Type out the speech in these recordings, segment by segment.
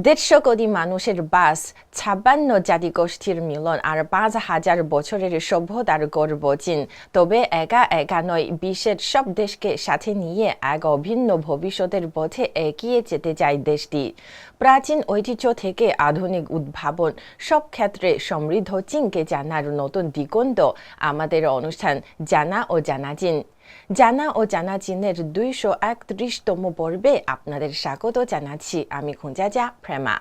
150 কোটি মানুষের বাস, 56 জাতিগোষ্ঠীর মিলন আর 5,000 বছরের সভ্যতার গর্ব চীন। তবে একা একা নয়, বিশ্বের সব দেশকে সাথে নিয়ে এক অভিন্ন ভবিষ্যতের পথে এগিয়ে যেতে চায় দেশটি। প্রাচীন ঐতিহ্য থেকে আধুনিক উদ্ভাবন, সব ক্ষেত্রে সমৃদ্ধ চীনকে জানার নতুন দিগন্ত আমাদের অনুষ্ঠান জানা ও জানা চীন। জানা ও জানা চীনের 231তম পর্বে আপনাদের স্বাগত জানাচ্ছি। আমি খুঁজাজা প্রেমা।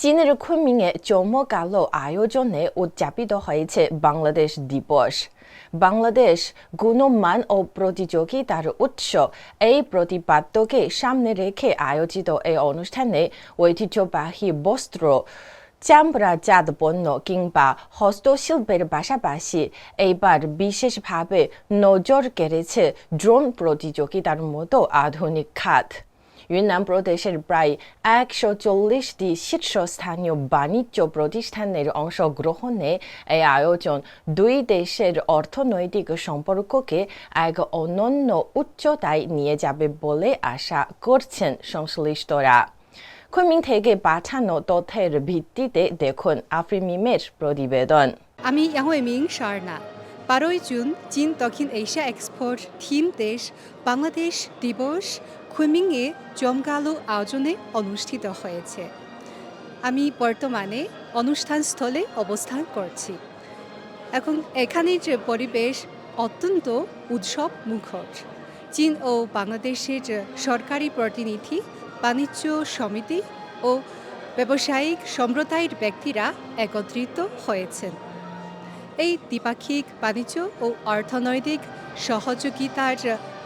চীনের কুনমিংয়ে চমকালো আয়োজনে উদযাপিত হয়েছে বাংলাদেশ দিবস। বাংলাদেশ গুণমান ও প্রতিযোগিতার উৎস, এই প্রতিপাদ্যকে সামনে রেখে আয়োজিত এই অনুষ্ঠানে ঐতিহ্যবাহী বস্ত্র, চামড়াজাত পণ্য কিংবা হস্তশিল্পের পাশাপাশি এইবার বিশেষভাবে নজর কেড়েছে ড্রোন প্রতিযোগিতার মতো আধুনিক খাত। ইউনান প্রদেশের প্রায় 140টি শীর্ষস্থানীয় বাণিজ্য প্রতিষ্ঠানের অংশগ্রহণে এই আয়োজন দুই দেশের অর্থনৈতিক সম্পর্ককে এক অনন্য উচ্চতায় নিয়ে যাবে বলে আশা করছেন সংশ্লিষ্টরা। কুনমিং থেকে পাঠানো তথ্যের ভিত্তিতে দেখুন আফরিমিমের প্রতিবেদন। আমি ইয়াংওয়েমিং শারনা। 12 জুন চীন দক্ষিণ এশিয়া এক্সপোর থিম দেশ বাংলাদেশ দিবস কুনমিংয়ে জমকালো আয়োজনে অনুষ্ঠিত হয়েছে। আমি বর্তমানে অনুষ্ঠানস্থলে অবস্থান করছি। এখন এখানের যে পরিবেশ অত্যন্ত উৎসব মুখর। চীন ও বাংলাদেশের সরকারি প্রতিনিধি, বাণিজ্য সমিতি ও ব্যবসায়িক সম্প্রদায়ের ব্যক্তিরা একত্রিত হয়েছেন এই দ্বিপাক্ষিক বাণিজ্য ও অর্থনৈতিক সহযোগিতার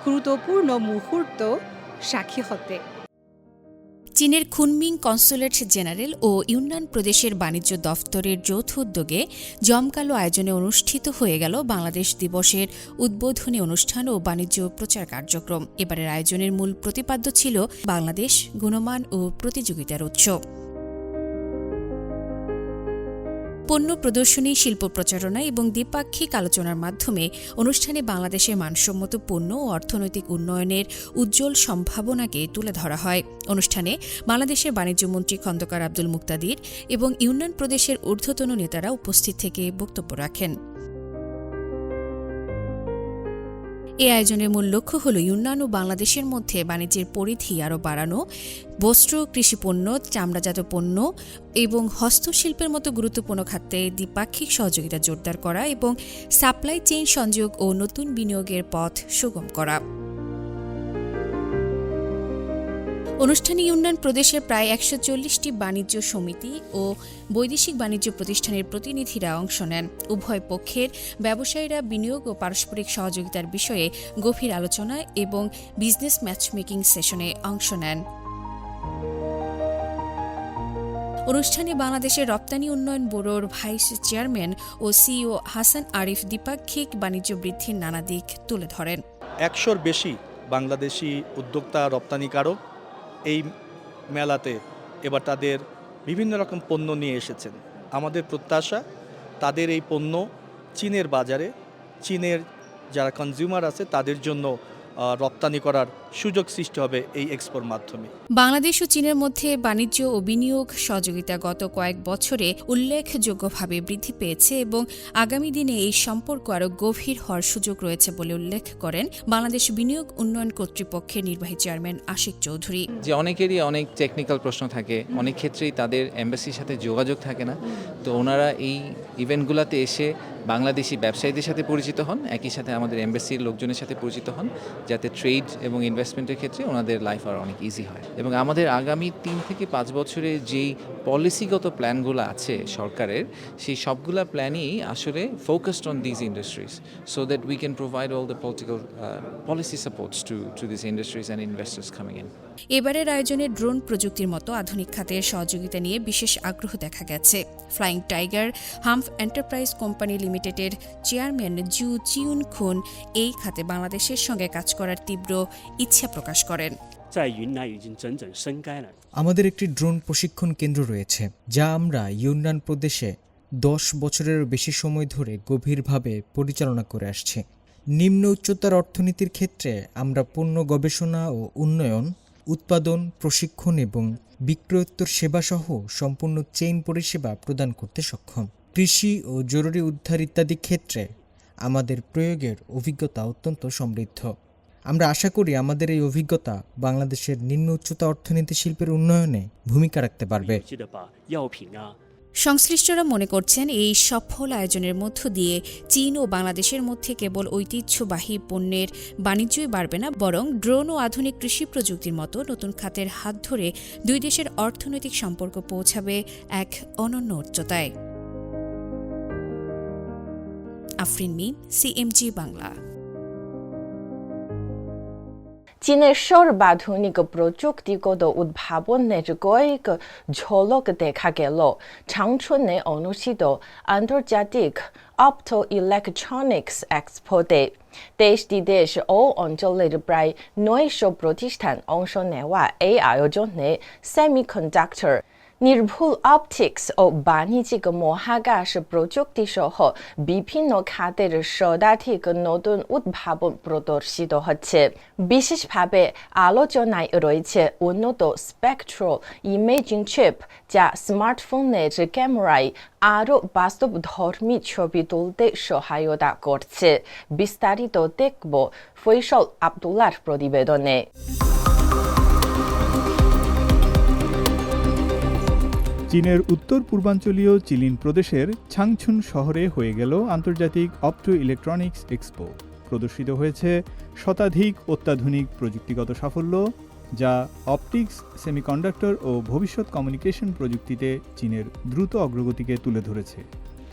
গুরুত্বপূর্ণ মুহূর্ত সাক্ষী হতে। চীনের কুনমিং কনসুলেট জেনারেল ও ইউনান প্রদেশের বাণিজ্য দফতরের যৌথ উদ্যোগে জমকালো আয়োজনে অনুষ্ঠিত হয়ে গেল বাংলাদেশ দিবসের উদ্বোধনী অনুষ্ঠান ও বাণিজ্য প্রচার কার্যক্রম। এবারের আয়োজনের মূল প্রতিপাদ্য ছিল বাংলাদেশ গুণমান ও প্রতিযোগিতার উৎস। পণ্য প্রদর্শনী, শিল্প প্রচারণা এবং দ্বিপাক্ষিক আলোচনার মাধ্যমে অনুষ্ঠানে বাংলাদেশের মানসম্মত পণ্য ও অর্থনৈতিক উন্নয়নের উজ্জ্বল সম্ভাবনাকে তুলে ধরা হয়। অনুষ্ঠানে বাংলাদেশের বাণিজ্যমন্ত্রী খন্দকার আব্দুল মুক্তাদির এবং ইউনান প্রদেশের ঊর্ধ্বতন নেতারা উপস্থিত থেকে বক্তব্য রাখেন। এই আয়োজনের মূল লক্ষ্য হল ইউনান ও বাংলাদেশের মধ্যে বাণিজ্যের পরিধি আরও বাড়ানো, বস্ত্র, কৃষিপণ্য, চামড়াজাত পণ্য এবং হস্তশিল্পের মতো গুরুত্বপূর্ণ খাতে দ্বিপাক্ষিক সহযোগিতা জোরদার করা এবং সাপ্লাই চেইন সংযোগ ও নতুন বিনিয়োগের পথ সুগম করা। অনুষ্ঠানে ইউনান প্রদেশের প্রায় 140টি বাণিজ্য সমিতি ও বৈদেশিক বাণিজ্য প্রতিষ্ঠানের প্রতিনিধিরা অংশ নেন। উভয় পক্ষের ব্যবসায়ীরা বিনিয়োগ ও পারস্পরিক সহযোগিতার বিষয়ে গভীর আলোচনা এবং বিজনেস ম্যাচমেকিং সেশনে অংশ নেন। অনুষ্ঠানে বাংলাদেশের রপ্তানি উন্নয়ন ব্যুরোর ভাইস চেয়ারম্যান ও সিইও হাসান আরিফ দ্বিপাক্ষিক বাণিজ্য বৃদ্ধির নানা দিক তুলে ধরেন। 100-র বেশি বাংলাদেশি উদ্যোক্তা, রপ্তানিকারক এই মেলাতে এবার তাদের বিভিন্ন রকম পণ্য নিয়ে এসেছেন। আমাদের প্রত্যাশা তাদের এই পণ্য চীনের বাজারে, চীনের যারা কনজিউমার আছে তাদের জন্য রপ্তানি করার সুযোগ সৃষ্টি হবে এই এক্সপোর মাধ্যমে। বাংলাদেশ ও চীনের মধ্যে বাণিজ্য ও বিনিয়োগ সহযোগিতা গত কয়েক বছরে উল্লেখযোগ্যভাবে বৃদ্ধি পেয়েছে এবং আগামী দিনে এই সম্পর্ক আরও গভীর হওয়ার সুযোগ রয়েছে বলে উল্লেখ করেন বাংলাদেশ বিনিয়োগ উন্নয়ন কর্তৃপক্ষের নির্বাহী চেয়ারম্যান আশিক চৌধুরী। যে অনেকেরই অনেক টেকনিক্যাল প্রশ্ন থাকে, অনেক ক্ষেত্রেই তাদের এম্বাসির সাথে যোগাযোগ থাকে না, তো ওনারা এই ইভেন্টগুলোতে এসে বাংলাদেশি ব্যবসায়ীদের সাথে পরিচিত হন, একই সাথে আমাদের এম্বাসির লোকজনের সাথে পরিচিত হন, যাতে ট্রেড এবং ইনভেস্টমেন্টের ক্ষেত্রে ওনাদের লাইফ আর অনেক ইজি হয়। এবং আমাদের আগামী 3 থেকে 5 বছরে যেই পলিসিগত প্ল্যানগুলো আছে সরকারের, সেই সবগুলা প্ল্যানই আসলে focused on this industries so that we can provide all the political policy supports to this industries and investors coming in. এবারের আয়োজনে ড্রোন প্রযুক্তির মতো আধুনিক খাতের সহযোগিতা নিয়ে বিশেষ আগ্রহ দেখা গেছে। Flying tiger hump enterprise company লিমিটেডের চেয়ারম্যান জু চিউন খুন এই খাতে বাংলাদেশের সঙ্গে কাজ করার তীব্র ইচ্ছা প্রকাশ করেন। আমাদের একটি ড্রোন প্রশিক্ষণ কেন্দ্র রয়েছে, যা আমরা ইউনান প্রদেশে 10 বছরের বেশি সময় ধরে গভীরভাবে পরিচালনা করে আসছি। নিম্ন উচ্চতার অর্থনীতির ক্ষেত্রে আমরা পণ্য গবেষণা ও উন্নয়ন, উৎপাদন, প্রশিক্ষণ এবং বিক্রয়োত্তর সেবাসহ সম্পূর্ণ চেইন পরিষেবা প্রদান করতে সক্ষম। কৃষি ও জরুরি উদ্ধার ইত্যাদি ক্ষেত্রে আমাদের প্রয়োগের অভিজ্ঞতা অত্যন্ত সমৃদ্ধ। আমরা আশা করি আমাদের এই অভিজ্ঞতা বাংলাদেশের নিম্ন উচ্চতা অর্থনীতি শিল্পের উন্নয়নে ভূমিকা রাখতে পারবে। সংশ্লিষ্টরা মনে করছেন এই সফল আয়োজনের মধ্য দিয়ে চীন ও বাংলাদেশের মধ্যে কেবল ঐতিহ্যবাহী পণ্যের বাণিজ্যই বাড়বে না, বরং ড্রোন ও আধুনিক কৃষি প্রযুক্তির মতো নতুন খাতের হাত ধরে দুই দেশের অর্থনৈতিক সম্পর্ক পৌঁছাবে এক অনন্য উচ্চতায়। আফরিন মিম, CMG বাংলা। চীনের সর্বাধুনিক প্রযুক্তিগত উদ্ভাবনের কয়েক ঝলক দেখা গেল চাংচুনে অনুষ্ঠিত আন্তর্জাতিক অপটো ইলেকট্রনিক্স এক্সপোতে। দেশ ও অঞ্চলের প্রায় 900 প্রতিষ্ঠান অংশ নেওয়া এই আয়োজনে সেমিকন্ডাক্টর, নির্ভুল অপটিক্স ও বাণিজ্যিক মহাকাশ প্রযুক্তি সহ বিভিন্ন খাতের শতাধিক নতুন উদ্ভাবন প্রদর্শিত হচ্ছে। বিশেষভাবে আলোচনায় রয়েছে উন্নত স্পেকট্রাল ইমেজিং চিপ, যা স্মার্টফোনের ক্যামেরায় আরও বাস্তবধর্মী ছবি তুলতে সহায়তা করছে। বিস্তারিত দেখব ফৈসল আব্দুল্লাহর প্রতিবেদনে। চীনের উত্তর পূর্বাঞ্চলীয় চিলিন প্রদেশের ছাংছুন শহরে হয়ে গেল আন্তর্জাতিক অপটো ইলেকট্রনিক্স এক্সপো। প্রদর্শিত হয়েছে শতাধিক অত্যাধুনিক প্রযুক্তিগত সাফল্য, যা অপটিক্স, সেমিকন্ডাক্টর ও ভবিষ্যৎ কমিউনিকেশন প্রযুক্তিতে চীনের দ্রুত অগ্রগতিকে তুলে ধরেছে।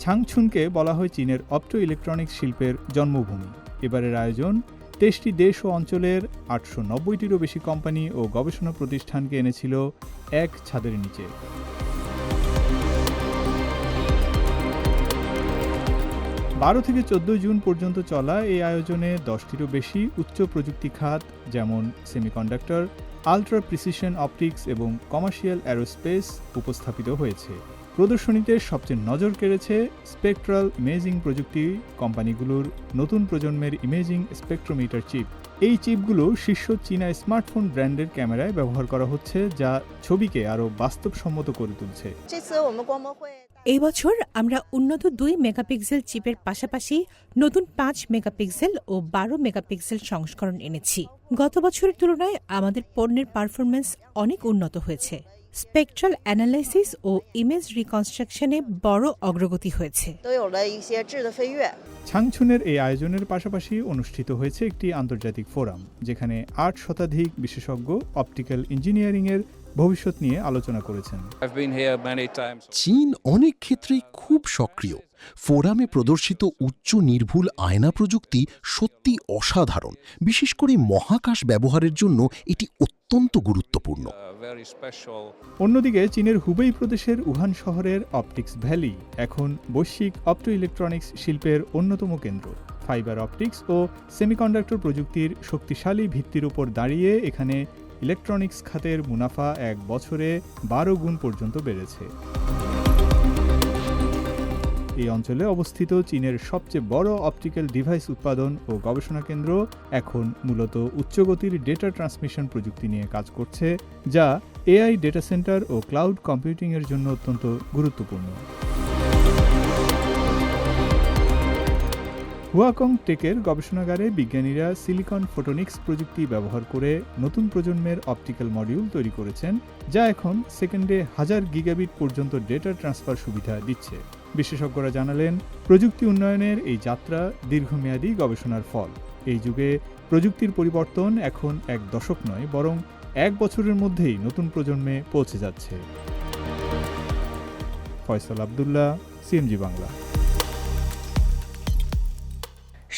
ছাংছুনকে বলা হয় চীনের অপটো ইলেকট্রনিক্স শিল্পের জন্মভূমি। এবারের আয়োজন 23টি দেশ ও অঞ্চলের 890টিরও বেশি কোম্পানি ও গবেষণা প্রতিষ্ঠানকে এনেছিল এক ছাদের নিচে। 12 থেকে 14 জুন পর্যন্ত চলা এই আয়োজনে 10টিরও বেশি উচ্চ প্রযুক্তি খাত, যেমন সেমিকন্ডাক্টর, আলট্রা প্রিসিশন অপটিক্স এবং কমার্শিয়াল অ্যারোস্পেস উপস্থাপিত হয়েছে। প্রদর্শনীতে সবচেয়ে নজর কেড়েছে স্পেকট্রাল ইমেজিং প্রযুক্তি কোম্পানিগুলোর নতুন প্রজন্মের ইমেজিং স্পেকট্রোমিটার চিপ। এই চিপগুলো শীর্ষ চীনা স্মার্টফোন ব্র্যান্ডের ক্যামেরায় ব্যবহার করা হচ্ছে, যা ছবিকে আরও বাস্তবসম্মত করে তুলছে। এই বছর আমরা উন্নত 2 মেগাপিক্সেল চিপের পাশাপাশি নতুন 5 মেগাপিক্সেল ও 12 মেগাপিক্সেল সংস্করণ এনেছি। গত বছরের তুলনায় আমাদের পণ্যের পারফরম্যান্স অনেক উন্নত হয়েছে। স্পেকট্রাল অ্যানালাইসিস ও ইমেজ রিকনস্ট্রাকশনে বড় অগ্রগতি হয়েছে। ছাংছুনের এই আয়োজনের পাশাপাশি অনুষ্ঠিত হয়েছে একটি আন্তর্জাতিক ফোরাম, যেখানে 8 শতাধিক বিশেষজ্ঞ অপটিক্যাল ইঞ্জিনিয়ারিংয়ের ভবিষ্যৎ নিয়ে আলোচনা করেছেন। চীন অনেক ক্ষেত্রেই খুব সক্রিয়। ফোরামে প্রদর্শিত উচ্চ নির্ভুল আয়না প্রযুক্তি সত্যি অসাধারণ। বিশেষ করে মহাকাশ ব্যবহারের জন্য এটি অত্যন্ত গুরুত্বপূর্ণ। অন্যদিকে চীনের হুবেই প্রদেশের উহান শহরের অপটিক্স ভ্যালি এখন বৈশ্বিক অপটো ইলেকট্রনিক্স শিল্পের অন্যতম কেন্দ্র। ফাইবার অপটিক্স ও সেমিকন্ডাক্টর প্রযুক্তির শক্তিশালী ভিত্তির উপর দাঁড়িয়ে এখানে ইলেকট্রনিক্স খাতের মুনাফা এক বছরে 12 গুণ পর্যন্ত বেড়েছে। এই অঞ্চলে অবস্থিত চীনের সবচেয়ে বড় অপটিক্যাল ডিভাইস উৎপাদন ও গবেষণা কেন্দ্র এখন মূলত উচ্চগতির ডেটা ট্রান্সমিশন প্রযুক্তি নিয়ে কাজ করছে, যা এআই ডেটা সেন্টার ও ক্লাউড কম্পিউটিংয়ের জন্য অত্যন্ত গুরুত্বপূর্ণ। হুয়াকং টেকের গবেষণাগারে বিজ্ঞানীরা সিলিকন ফোটোনিক্স প্রযুক্তি ব্যবহার করে নতুন প্রজন্মের অপটিক্যাল মডিউল তৈরি করেছেন, যা এখন সেকেন্ডে 1000 গিগাবিট পর্যন্ত ডেটা ট্রান্সফার সুবিধা দিচ্ছে। বিশেষজ্ঞরা জানালেন, প্রযুক্তি উন্নয়নের এই যাত্রা দীর্ঘমেয়াদী গবেষণার ফল। এই যুগে প্রযুক্তির পরিবর্তন এখন এক দশক নয়, বরং 1 বছরের মধ্যেই নতুন প্রজন্মে পৌঁছে যাচ্ছে। ফয়সাল আব্দুল্লাহ, CMG বাংলা।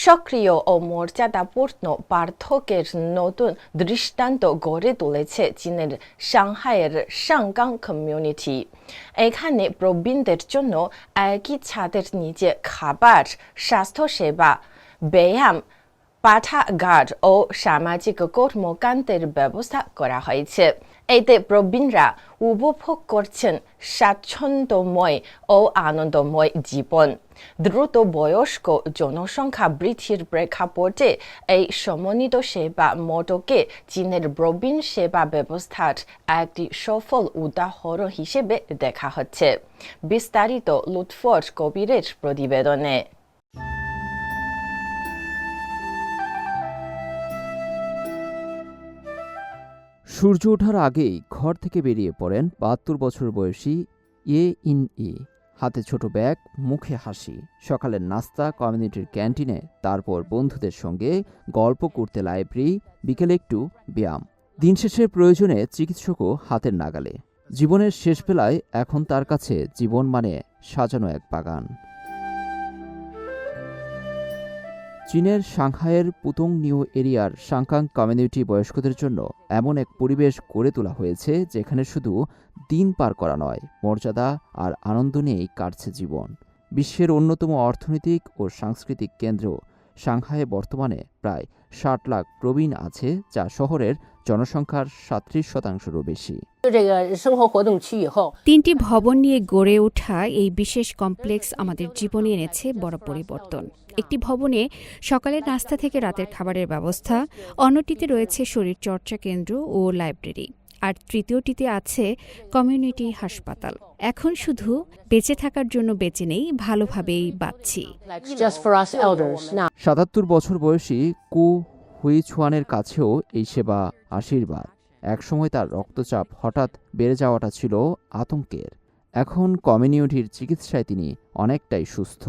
সক্রিয় ও মর্যাদাপূর্ণ পার্থক্যের নতুন দৃষ্টান্ত গড়ে তুলেছে চীনের সাংহাইয়ের সাংগাং কমিউনিটি। এখানে প্রবীণদের জন্য একই ছাদের নিচে খাবার, স্বাস্থ্যসেবা, ব্যায়াম, পাঠাগার ও সামাজিক কর্মকাণ্ডের ব্যবস্থা করা হয়েছে। এতে প্রবীণরা উপভোগ করছেন স্বাচ্ছন্দ্যময় ও আনন্দময় জীবন। দ্রুত বয়স্ক জনসংখ্যা বৃদ্ধির প্রেক্ষাপটে এই সমন্বিত সেবা মোটকে চীনের প্রবীণ সেবা ব্যবস্থার একটি সফল উদাহরণ হিসেবে দেখা হচ্ছে। বিস্তারিত লুৎফর কবিরের প্রতিবেদনে। সূর্য ওঠার আগেই ঘর থেকে বেরিয়ে পড়েন ৭২ বছর বয়সী ই। হাতে ছোট ব্যাগ, মুখে হাসি। সকালের নাস্তা কমিউনিটির ক্যান্টিনে, তারপর বন্ধুদের সঙ্গে গল্প করতে লাইব্রেরি, বিকেলে একটু ব্যায়াম। দিন শেষের প্রয়োজনে চিকিৎসকও হাতের নাগালে। জীবনের শেষ বেলায় এখন তার কাছে জীবন মানে সাজানো এক বাগান। চীনের সাংহাইয়ের পুতং নিউ এরিয়ার সাংকাং কমিউনিটি বয়স্কদের জন্য এমন এক পরিবেশ গড়ে তোলা হয়েছে যেখানে শুধু দিন পার করা নয়, মর্যাদা আর আনন্দ নিয়েই কাটছে জীবন। বিশ্বের অন্যতম অর্থনৈতিক ও সাংস্কৃতিক কেন্দ্র সাংহাইয়ে বর্তমানে প্রায় ৬০ লাখ প্রবীণ আছে, যা শহরের জনসংখ্যার ৩৭%-রও বেশি। 3টি ভবন নিয়ে গড়ে ওঠা এই বিশেষ কমপ্লেক্স আমাদের জীবনে এনেছে বড় পরিবর্তন। একটি ভবনে সকালের নাস্তা থেকে রাতের খাবারের ব্যবস্থা, অন্যটিতে রয়েছে শরীরচর্চা কেন্দ্র ও লাইব্রেরি, আর তৃতীয়টিতে আছে কমিউনিটি হাসপাতাল। এখন শুধু বেঁচে থাকার জন্য বেঁচে নেই, ভালোভাবেই বাঁচছি। ৭৭ বছর বয়সী কু হুইছুয়ানের কাছেও এই সেবা আশীর্বাদ। একসময় তার রক্তচাপ হঠাৎ বেড়ে যাওয়াটা ছিল আতঙ্কের। এখন কমিউনিটির চিকিৎসায় তিনি অনেকটাই সুস্থ।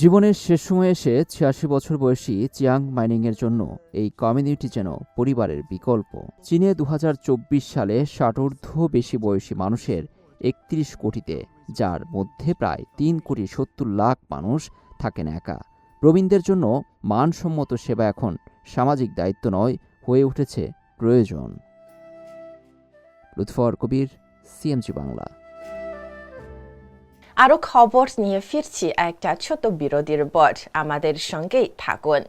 জীবনের শেষ সময়ে এসে ৮৬ বছর বয়সী চিয়াং মাইনিংয়ের জন্য এই কমিউনিটি যেন পরিবারের বিকল্প। চীনে ২০২৪ সালে ৬০ঊর্ধ্ব বেশি বয়সী মানুষের ৩১ কোটিতে, যার মধ্যে প্রায় ৩,৭০,০০,০০০ মানুষ থাকেন একা। প্রবীণদের জন্য মানসম্মত সেবা এখন সামাজিক দায়িত্ব নয়, হয়ে উঠেছে প্রয়োজন। লুৎফর কবির, সিএমজি বাংলা। আরো খবর নিয়ে ফিরছি একটা ছোট বিরতির পর, আমাদের সঙ্গেই থাকুন।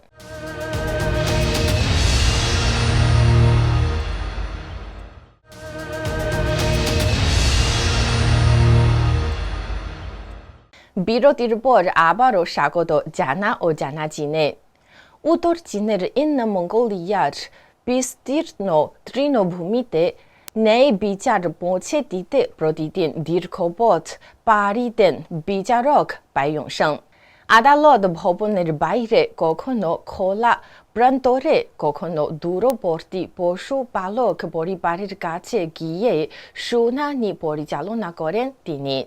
বিরতির পর আবারও স্বাগত জানা ও জানা চীনে। উত্তর চীনের ইন্নার মঙ্গোলিয়ার বিস্তীর্ণ তৃণভূমিতে ন্যায় বিচার পৌঁছে দিতে প্রতিদিন দীর্ঘপথ পাড়ি দেন বিচারক বাইয়ংশং। আদালত ভবনের বাইরে কখনো খোলা প্রান্তরে, কখনো দূরবর্তী পশুপালক পরিবারের কাছে গিয়ে শুনানি পরিচালনা করেন তিনি।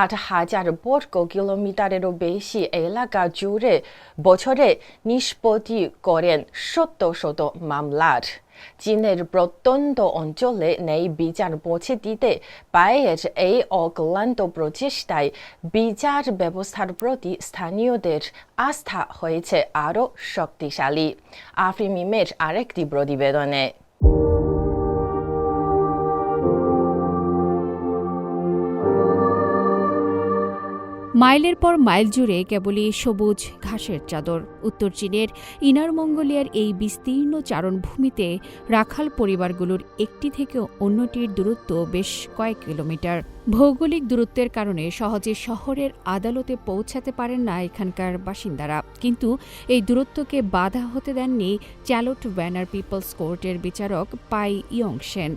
৮,০০০ বর্গ কিলোমিটারেরও বেশি এলাকা জুড়ে বছরে নিষ্পত্তি করেন শত শত মামলার। চীনের প্রত্যন্ত অঞ্চলে ন্যায় বিচার পৌঁছে দিতে পায়ের এই অক্লান্ত প্রচেষ্টায় বিচার ব্যবস্থার প্রতি স্থানীয়দের আস্থা হয়েছে আরও শক্তিশালী। আফরিমিমের আরেকটি প্রতিবেদনে। মাইলের পর মাইল জুড়ে কেবলই সবুজ ঘাসের চাদর। উত্তর চীনের ইনার মঙ্গোলিয়ার এই বিস্তীর্ণ চারণভূমিতে রাখাল পরিবারগুলোর একটি থেকে অন্যটির দূরত্ব বেশ কয়েক কিলোমিটার। ভৌগোলিক দূরত্বের কারণে সহজে শহরের আদালতে পৌঁছাতে পারেন না এখানকার বাসিন্দারা, কিন্তু এই দূরত্বকে বাধা হতে দেননি চ্যালোট ব্যানার পিপলস কোর্টের বিচারক পাই ইয়ংশেন।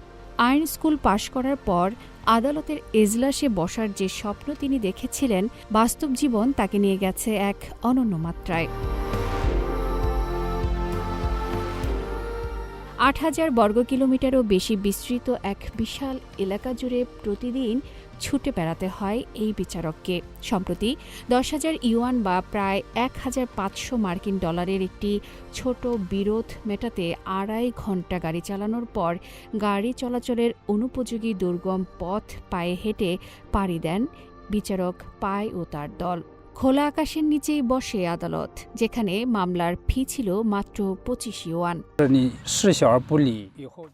আইন স্কুল পাশ করার পর আদালতের এজলাসে বসার যে স্বপ্ন তিনি দেখেছিলেন, বাস্তব জীবন তাকে নিয়ে গেছে এক অনন্য মাত্রায়। ৮,০০০ বর্গ কিলোমিটারও বেশি বিস্তৃত এক বিশাল এলাকা জুড়ে প্রতিদিন ছুটে বেড়াতে হয় এই বিচারককে। সম্প্রতি ১০,০০০ ইউয়ান বা প্রায় ১,৫০০ মার্কিন ডলারের একটি ছোট বিরোধ মেটাতে ২.৫ ঘণ্টা গাড়ি চালানোর পর গাড়ি চলাচলের অনুপযোগী দুর্গম পথ পায়ে হেঁটে পাড়ি দেন বিচারক পাই ও তার দল। খোলা আকাশের নিচেই বসে আদালত, যেখানে মামলার ফি ছিল মাত্র ২৫ ইউয়ান।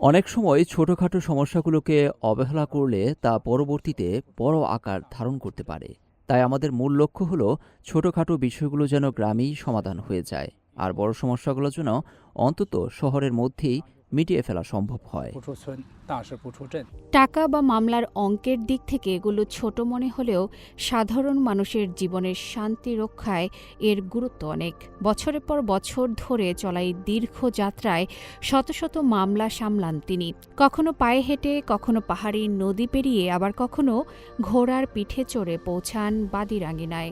অনেক সময় ছোটখাটো সমস্যাগুলোকে অবহেলা করলে তা পরবর্তীতে বড় আকার ধারণ করতে পারে। তাই আমাদের মূল লক্ষ্য হল ছোটখাটো বিষয়গুলো যেন গ্রামেই সমাধান হয়ে যায়। আর বড় সমস্যাগুলোর জন্য অন্তত শহরের মধ্যেই মিটিয়ে ফেলা সম্ভব হয়। টাকা বা মামলার অঙ্কের দিক থেকে এগুলো ছোট মনে হলেও সাধারণ মানুষের জীবনের শান্তি রক্ষায় এর গুরুত্ব অনেক। বছরের পর বছর ধরে চলা এই দীর্ঘ যাত্রায় শত শত মামলা সামলান তিনি। কখনো পায়ে হেঁটে, কখনো পাহাড়ি নদী পেরিয়ে, আবার কখনো ঘোড়ার পিঠে চড়ে পৌঁছান বাদীর আঙিনায়।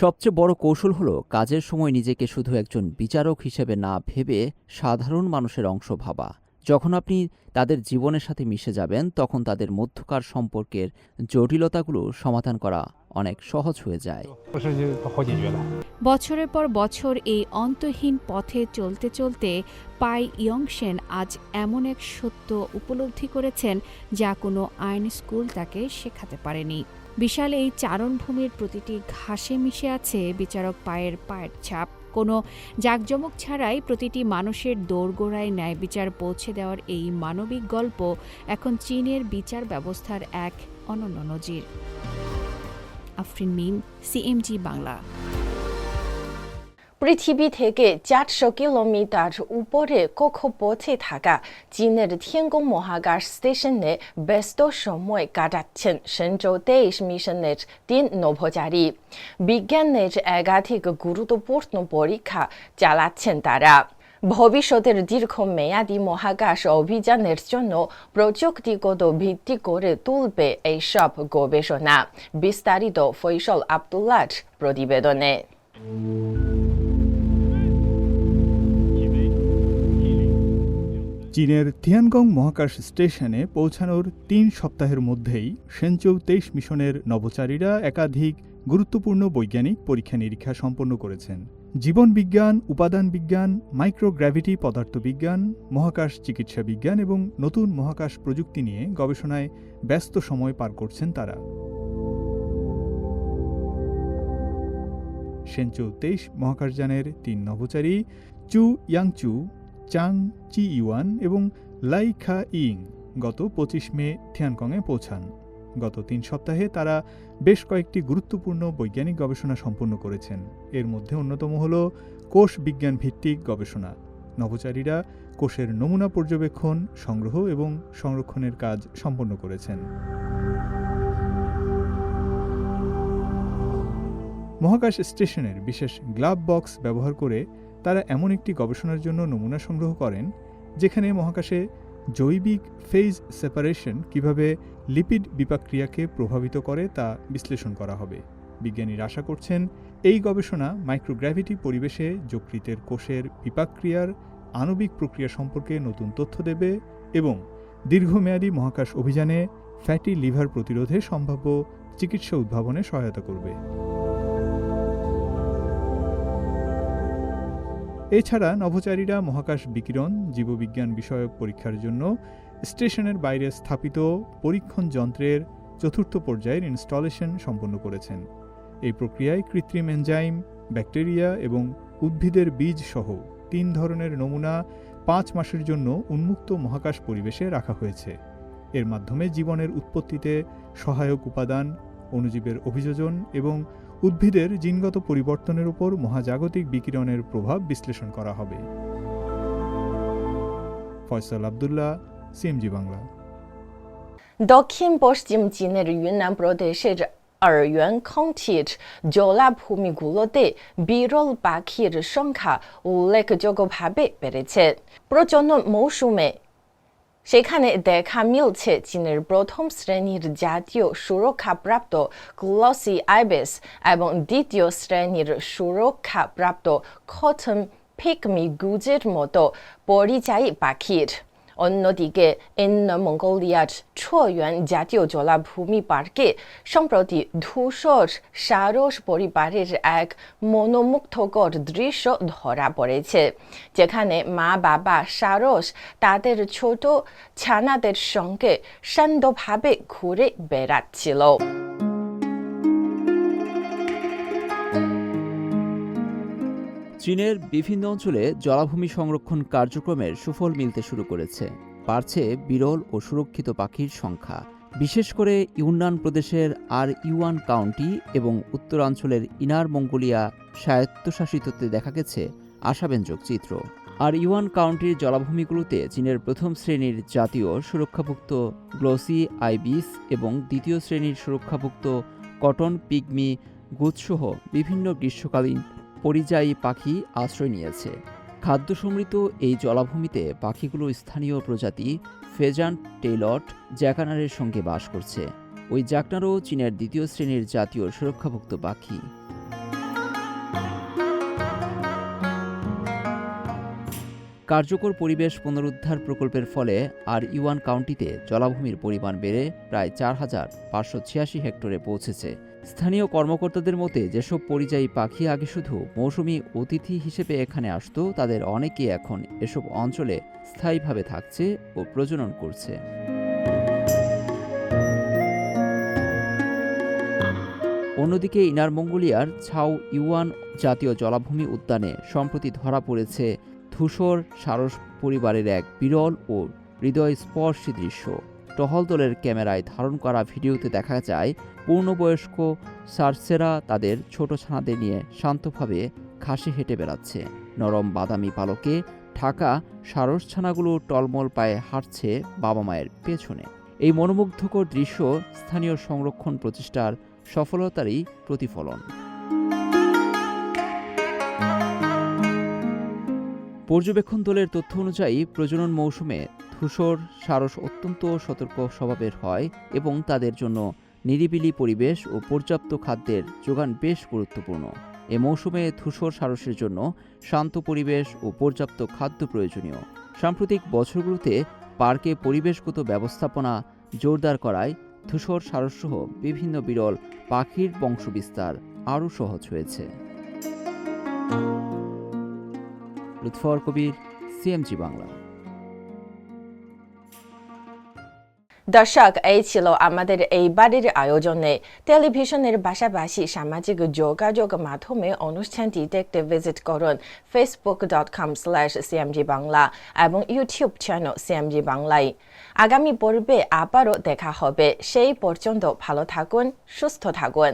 সবচেয়ে বড় কৌশল হলো কাজের সময় নিজেকে শুধু একজন বিচারক হিসেবে না ভেবে সাধারণ মানুষের অংশ ভাবা। যখন আপনি তাদের জীবনের সাথে মিশে যাবেন, তখন তাদের মধ্যকার সম্পর্কের জটিলতাগুলো সমাধান করা অনেক সহজ হয়ে যায়। বছরের পর বছর এই অন্তহীন পথে চলতে চলতে পাই ইয়ংশেন আজ এমন এক সত্য উপলব্ধি করেছেন যা কোনো আইন স্কুল তাকে শেখাতে পারেনি। বিশাল এই চারণভূমির প্রতিটি ঘাসে মিশে আছে বিচারক পায়ের ছাপ। কোনো জাঁকজমক ছাড়াই প্রতিটি মানুষের দোরগোড়ায় ন্যায় বিচার পৌঁছে দেওয়ার এই মানবিক গল্প এখন চীনের বিচার ব্যবস্থার এক অনন্য নজির। আফরিন মিম, সিএমজি বাংলা। পৃথিবী থেকে 400 কিলোমিটার উপরে কক্ষপথে থাকা চীনের তিয়ানগং মহাকাশ স্টেশনে ব্যস্ত সময় কাটাচ্ছেন শেনচৌ 23 মিশনের 3 নভোচারী। বিজ্ঞানের একাধিক গুরুত্বপূর্ণ পরীক্ষা চালাচ্ছেন তারা। ভবিষ্যতের দীর্ঘমেয়াদী মহাকাশ অভিযানের জন্য প্রযুক্তিগত ভিত্তি করে তুলবে এইসব গবেষণা। বিস্তারিত ফয়সল আব্দুল্লাহর প্রতিবেদনে। চীনের তিয়ানগং মহাকাশ স্টেশনে পৌঁছানোর 3 সপ্তাহের মধ্যেই শেনচৌ 23 মিশনের নভোচারীরা একাধিক গুরুত্বপূর্ণ বৈজ্ঞানিক পরীক্ষা নিরীক্ষা সম্পন্ন করেছেন। জীবনবিজ্ঞান, উপাদান বিজ্ঞান, মাইক্রোগ্র্যাভিটি পদার্থবিজ্ঞান, মহাকাশ চিকিৎসা বিজ্ঞান এবং নতুন মহাকাশ প্রযুক্তি নিয়ে গবেষণায় ব্যস্ত সময় পার করছেন তারা। শেনচৌ 23 মহাকাশযানের 3 নভোচারী চু ইয়াংচু, চাং চি ইউয়ান এবং লাই খা ইং গত 25 মে তিয়ানগংয়ে পৌঁছান। গত 3 সপ্তাহে তারা বেশ কয়েকটি গুরুত্বপূর্ণ বৈজ্ঞানিক গবেষণা সম্পন্ন করেছেন। এর মধ্যে অন্যতম হল কোষ বিজ্ঞান ভিত্তিক গবেষণা। নভোচারীরা কোষের নমুনা পর্যবেক্ষণ, সংগ্রহ এবং সংরক্ষণের কাজ সম্পন্ন করেছেন। মহাকাশ স্টেশনের বিশেষ গ্লাভ বক্স ব্যবহার করে তারা এমন একটি গবেষণার জন্য নমুনা সংগ্রহ করেন যেখানে মহাকাশে জৈবিক ফেজ সেপারেশন কিভাবে লিপিড বিপাকক্রিয়াকে প্রভাবিত করে তা বিশ্লেষণ করা হবে। বিজ্ঞানীরা আশা করছেন এই গবেষণা মাইক্রোগ্র্যাভিটি পরিবেশে যকৃতের কোষের বিপাকক্রিয়ার আণবিক প্রক্রিয়া সম্পর্কে নতুন তথ্য দেবে এবং দীর্ঘমেয়াদী মহাকাশ অভিযানে ফ্যাটি লিভার প্রতিরোধে সম্ভাব্য চিকিৎসা উদ্ভাবনে সহায়তা করবে। এছাড়া নভোচারীরা মহাকাশ বিকিরণ, জীববিজ্ঞান বিষয়ক পরীক্ষার জন্য স্টেশনের বাইরে স্থাপিত পরীক্ষণ যন্ত্রের 4র্থ পর্যায়ের ইনস্টলেশন সম্পন্ন করেছেন। এই প্রক্রিয়ায় কৃত্রিম এনজাইম, ব্যাকটেরিয়া এবং উদ্ভিদের বীজ সহ 3 ধরনের নমুনা 5 মাসের জন্য উন্মুক্ত মহাকাশ পরিবেশে রাখা হয়েছে। এর মাধ্যমে জীবনের উৎপত্তিতে সহায়ক উপাদান, অণুজীবের অভিযোজন এবং উদ্ভিদের জিনগত পরিবর্তনের উপর মহাজাগতিক বিকিরণের প্রভাব বিশ্লেষণ করা হবে। ফয়সাল আব্দুল্লাহ, সিএমজি বাংলা। দক্ষিণ পশ্চিম চীনের ইউনান প্রদেশের আরইউয়ান কাউন্টির জলাভূমিগুলোতে বিরল পাখির সংখ্যা উল্লেখযোগ্যভাবে বেড়েছে। প্রজনন মৌসুমে সেখানে দেখা মিলছে চীনের প্রথম শ্রেণীর জাতীয় সুরক্ষাপ্রাপ্ত গ্লসি আইবেস এবং দ্বিতীয় শ্রেণীর সুরক্ষাপ্রাপ্ত কটন পিগমি গুজের মতো পরিযায়ী পাখির। অন্যদিকে ইন্নার মঙ্গোলিয়ার ছোয়ুয়ান জাতীয় জলাভূমি পার্কে সম্প্রতি ধূসর সারস পরিবারের এক মনোমুগ্ধকর দৃশ্য ধরা পড়েছে, যেখানে মা বাবা সারস তাদের ছোট ছানাদের সঙ্গে শান্তভাবে ঘুরে বেড়াচ্ছিল। চীনের বিভিন্ন অঞ্চলে জলাভূমি সংরক্ষণ কার্যক্রমের সুফল মিলতে শুরু করেছে। বাড়ছে বিরল ও সুরক্ষিত পাখির সংখ্যা। বিশেষ করে ইউনান প্রদেশের আরইউয়ান কাউন্টি এবং উত্তরাঞ্চলের ইনার মঙ্গোলিয়া স্বায়ত্তশাসিততে দেখা গেছে আশাব্যঞ্জক চিত্র। আর ইউয়ান কাউন্টির জলাভূমিগুলোতে চীনের প্রথম শ্রেণীর জাতীয় সুরক্ষাভুক্ত গ্লোসি আইবিস এবং দ্বিতীয় শ্রেণীর সুরক্ষাভুক্ত কটন পিগমি গুদসহ বিভিন্ন গ্রীষ্মকালীন পরিযায়ী পাখি আশ্রয় নিয়েছে। খাদ্য সমৃদ্ধ এই জলাভূমিতে পাখিগুলো স্থানীয় প্রজাতি ফেজান্ট টেইলট জ্যাকানারের সঙ্গে বাস করছে। ওই জ্যাকনারও চীনের দ্বিতীয় শ্রেণীর জাতীয় সুরক্ষাভুক্ত পাখি। কার্যকর পরিবেশ পুনরুদ্ধার প্রকল্পের ফলে আর ইউয়ান কাউন্টিতে জলাভূমির পরিমাণ বেড়ে প্রায় 4,586 হেক্টরে পৌঁছেছে। স্থানীয় কর্মকর্তাদের মতে যেসব পরিযায়ী পাখি আগে শুধু মৌসুমি অতিথি হিসেবে এখানে আসত, তাদের অনেকেই এখন এসব অঞ্চলে স্থায়ীভাবে থাকছে ও প্রজনন করছে। অন্যদিকে ইনার মঙ্গোলিয়ার ছাও ইউয়ান জাতীয় জলাভূমি উদ্যানে সম্প্রতি ধরা পড়েছে ধূসর সারস পরিবারের এক বিরল ও হৃদয়স্পর্শী দৃশ্য। টহল দলের ক্যামেরায় ধারণ করা ভিডিওতে দেখা যায় পূর্ণবয়স্ক সার্সেরা তাদের ছোট ছানাদের নিয়ে শান্তভাবে ঘাসে হেঁটে বেড়াচ্ছে। নরম বাদামি পালকে ঢাকা সারস ছানাগুলো টলমল পায়ে হাঁটছে বাবা মায়ের পেছনে। এই মনোমুগ্ধকর দৃশ্য স্থানীয় সংরক্ষণ প্রচেষ্টার সফলতারই প্রতিফলন। পর্যবেক্ষণ দলের তথ্য অনুযায়ী প্রজনন মৌসুমে ধূসর সারস অত্যন্ত সতর্ক স্বভাবের হয় এবং তাদের জন্য নিরিবিলি পরিবেশ ও পর্যাপ্ত খাদ্যের যোগান বেশ গুরুত্বপূর্ণ। এ মৌসুমে ধূসর সারসের জন্য শান্ত পরিবেশ ও পর্যাপ্ত খাদ্য প্রয়োজনীয়। সাম্প্রতিক বছরগুলোতে পার্কে পরিবেশগত ব্যবস্থাপনা জোরদার করায় ধূসর সারসসহ বিভিন্ন বিরল পাখির বংশবিস্তার আরও সহজ হয়েছে। লুৎফর কবির, সিএমজি বাংলা। দর্শক, এই ছিল আমাদের এইবারের আয়োজনে। টেলিভিশনের পাশাপাশি সামাজিক যোগাযোগ মাধ্যমে অনুষ্ঠানটি দেখতে ভিজিট করুন facebook.com/CMG বাংলা এবং ইউটিউব চ্যানেল সিএমজি বাংলায়। আগামী পর্বে আবারও দেখা হবে। সেই পর্যন্ত ভালো থাকুন, সুস্থ থাকুন।